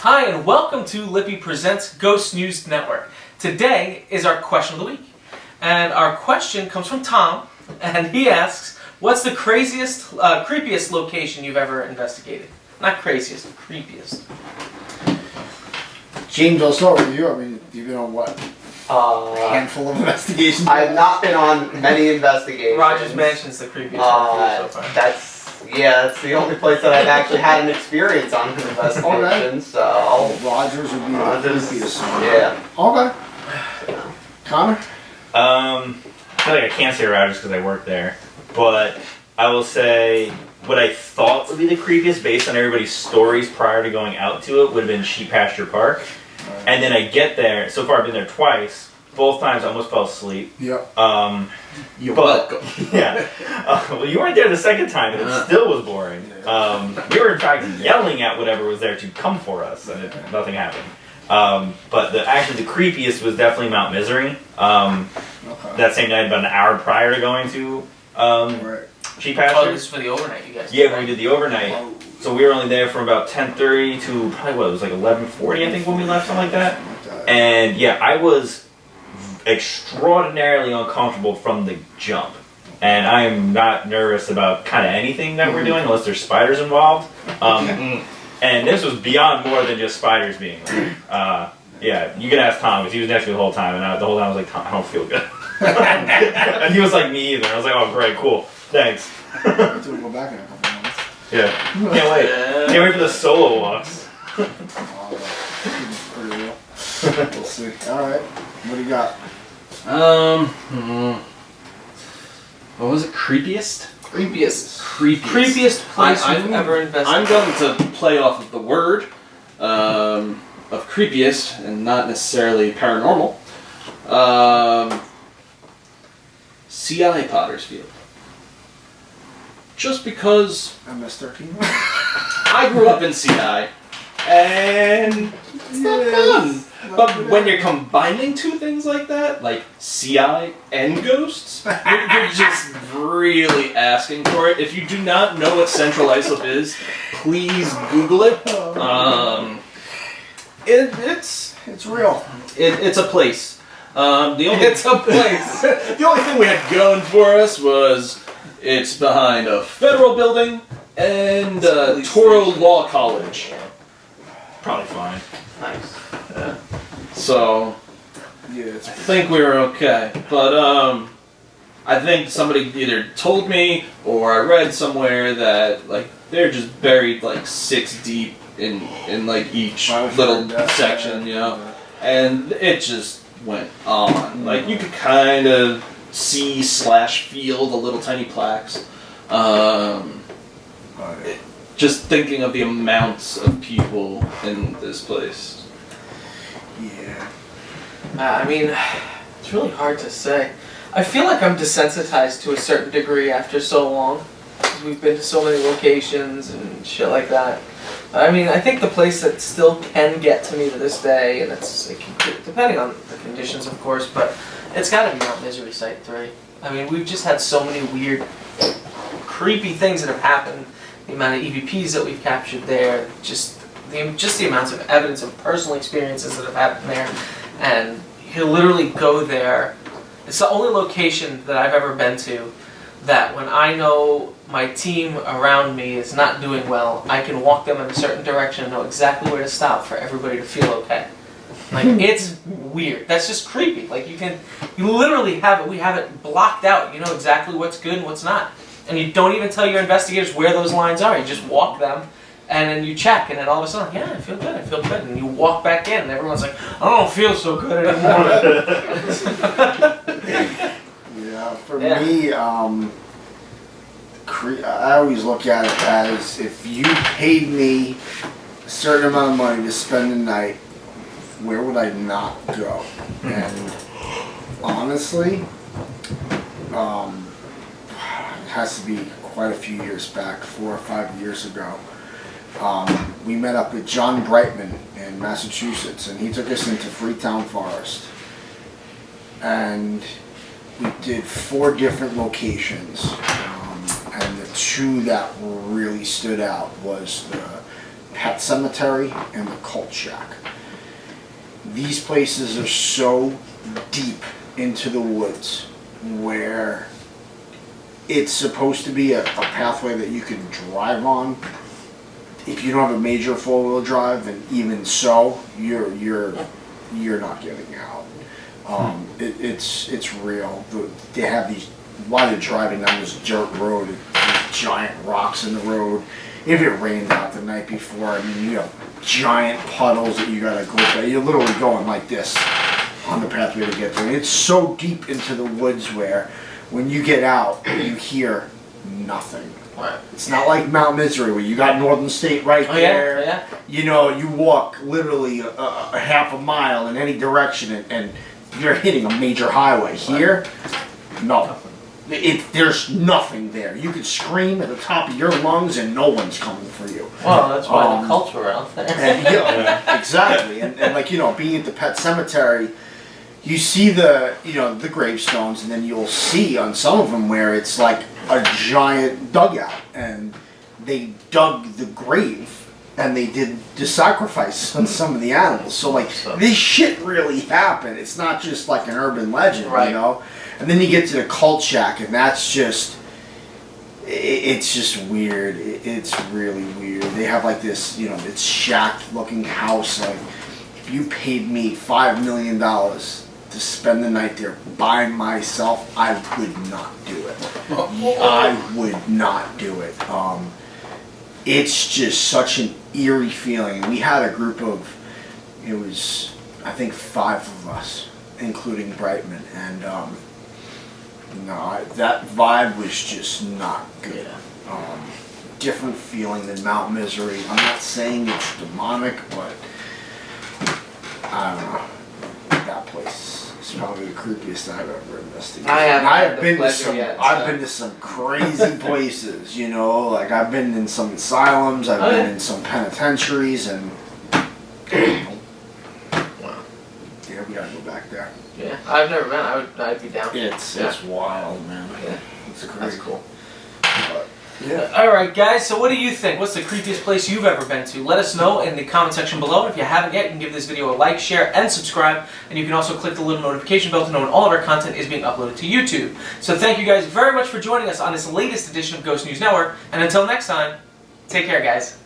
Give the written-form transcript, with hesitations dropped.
Hi, and welcome to Lippy Presents Ghost News Network. Today is our question of the week. And our question comes from Tom, and he asks, what's the craziest, creepiest location you've ever investigated? Not craziest, creepiest. James, I'll start with you. I mean, you've been on what? A handful of investigations? I have not been on many investigations. Rogers Mansion's the creepiest one so far. That's the only place that I've actually had an experience on an investigation. Okay. So Rogers would be the creepiest one. Yeah. Okay. Connor? I feel like I can't say Rogers because I work there, but I will say what I thought would be the creepiest based on everybody's stories prior to going out to it would have been Sheep Pasture Park. And then I get there, so far I've been there twice, both times I almost fell asleep. Yep. You're welcome. Yeah. Well, you weren't there the second time, and it still was boring. We were in fact yelling at whatever was there to come for us, and nothing happened. But actually the creepiest was definitely Mount Misery. That same night, about an hour prior to going to Sheep Pasture. Oh, this is for the overnight, you guys. Yeah, when we did the overnight. So we were only there from about 10:30 to probably what, it was like 11:40 I think when we left, something like that. And yeah, I was extraordinarily uncomfortable from the jump. And I am not nervous about kind of anything that we're doing unless there's spiders involved. And this was beyond more than just spiders being there. Yeah, you can ask Tom because he was next to me the whole time, and the whole time I was like, Tom, I don't feel good. And he was like, me either. I was like, oh great, cool, thanks. We'll go back in a couple months. Yeah, can't wait. Can't wait for the solo walks. Pretty real. We'll see. Alright, what do you got? What was it? Creepiest? Creepiest place you've ever investigated. I'm going to play off of the word of creepiest and not necessarily paranormal. CI Pottersfield. Just because MS-13? I grew up in CI, and it's not fun. But when you're combining two things like that, like CI and ghosts, you're just really asking for it. If you do not know what Central Islip is, please Google it. It's real. It's a place. It's a place. The only thing we had going for us was it's behind a federal building and Toro Law College. Probably fine. Nice. Yeah. So, Yeah, I think we were okay. But I think somebody either told me or I read somewhere that like they're just buried like 6 deep in like each little section, you know, and it just went on. Like you could kind of see/feel the little tiny plaques. Just thinking of the amounts of people in this place. Yeah. I mean, it's really hard to say. I feel like I'm desensitized to a certain degree after so long. Because we've been to so many locations and shit like that. I mean, I think the place that still can get to me to this day, and depending on the conditions, of course, but it's got to be Mount Misery Site 3. I mean, we've just had so many weird, creepy things that have happened. The amount of EVPs that we've captured there, just the amounts of evidence and personal experiences that have happened there, and you literally go there. It's the only location that I've ever been to that when I know my team around me is not doing well, I can walk them in a certain direction and know exactly where to stop for everybody to feel okay. Like, it's weird. That's just creepy. Like, you literally have it, we have it blocked out. You know exactly what's good and what's not. And you don't even tell your investigators where those lines are. You just walk them, and then you check, and then all of a sudden, yeah, I feel good. And you walk back in, and everyone's like, I don't feel so good anymore. Yeah, for me, I always look at it as if you paid me a certain amount of money to spend the night, where would I not go? And honestly, it has to be quite a few years back, 4 or 5 years ago. We met up with John Brightman in Massachusetts, and he took us into Freetown Forest. And we did 4 different locations, and the 2 that really stood out was the Pet Cemetery and the Cult Shack. These places are so deep into the woods where it's supposed to be a pathway that you can drive on if you don't have a major four-wheel drive, and even so, you're not getting out. It's real. They have these, while they're driving down this dirt road, giant rocks in the road. If it rained out the night before, I mean, you have giant puddles that you gotta go by. You're literally going like this on the pathway to get there. It's so deep into the woods where when you get out, you hear nothing. Right. It's not like Mount Misery where you got Northern State right there. Yeah. You know, you walk literally a half a mile in any direction and you're hitting a major highway. Here, no. There's nothing there. You could scream at the top of your lungs and no one's coming for you. Well, that's why the cults were out there. And, yeah, exactly. And like, you know, being at the Pet Cemetery, you see the gravestones, and then you'll see on some of them where it's like a giant dugout, and they dug the grave and they did the sacrifice on some of the animals. So like, this shit really happened. It's not just like an urban legend, right. You know? And then you get to the Cult Shack, and that's just, it's just weird. It's really weird. They have like this, you know, this shack-looking house. Like, if you paid me $5 million to spend the night there by myself, I would not do it. I would not do it. It's just such an eerie feeling. We had a group of, it was, I think 5 of us, including Brightman, and no, that vibe was just not good. Different feeling than Mount Misery. I'm not saying it's demonic, but I don't know. That place is probably the creepiest I've ever investigated. I've been to some crazy places, you know, like I've been in some asylums, I've been in some penitentiaries, and wow. Yeah, we gotta go back there. Yeah, I've never been. I'd be down. It's wild, man. Yeah, it's crazy. That's cool. But, yeah. All right, guys. So, what do you think? What's the creepiest place you've ever been to? Let us know in the comment section below. And if you haven't yet, you can give this video a like, share, and subscribe. And you can also click the little notification bell to know when all of our content is being uploaded to YouTube. So, thank you guys very much for joining us on this latest edition of Ghost News Network. And until next time, take care, guys.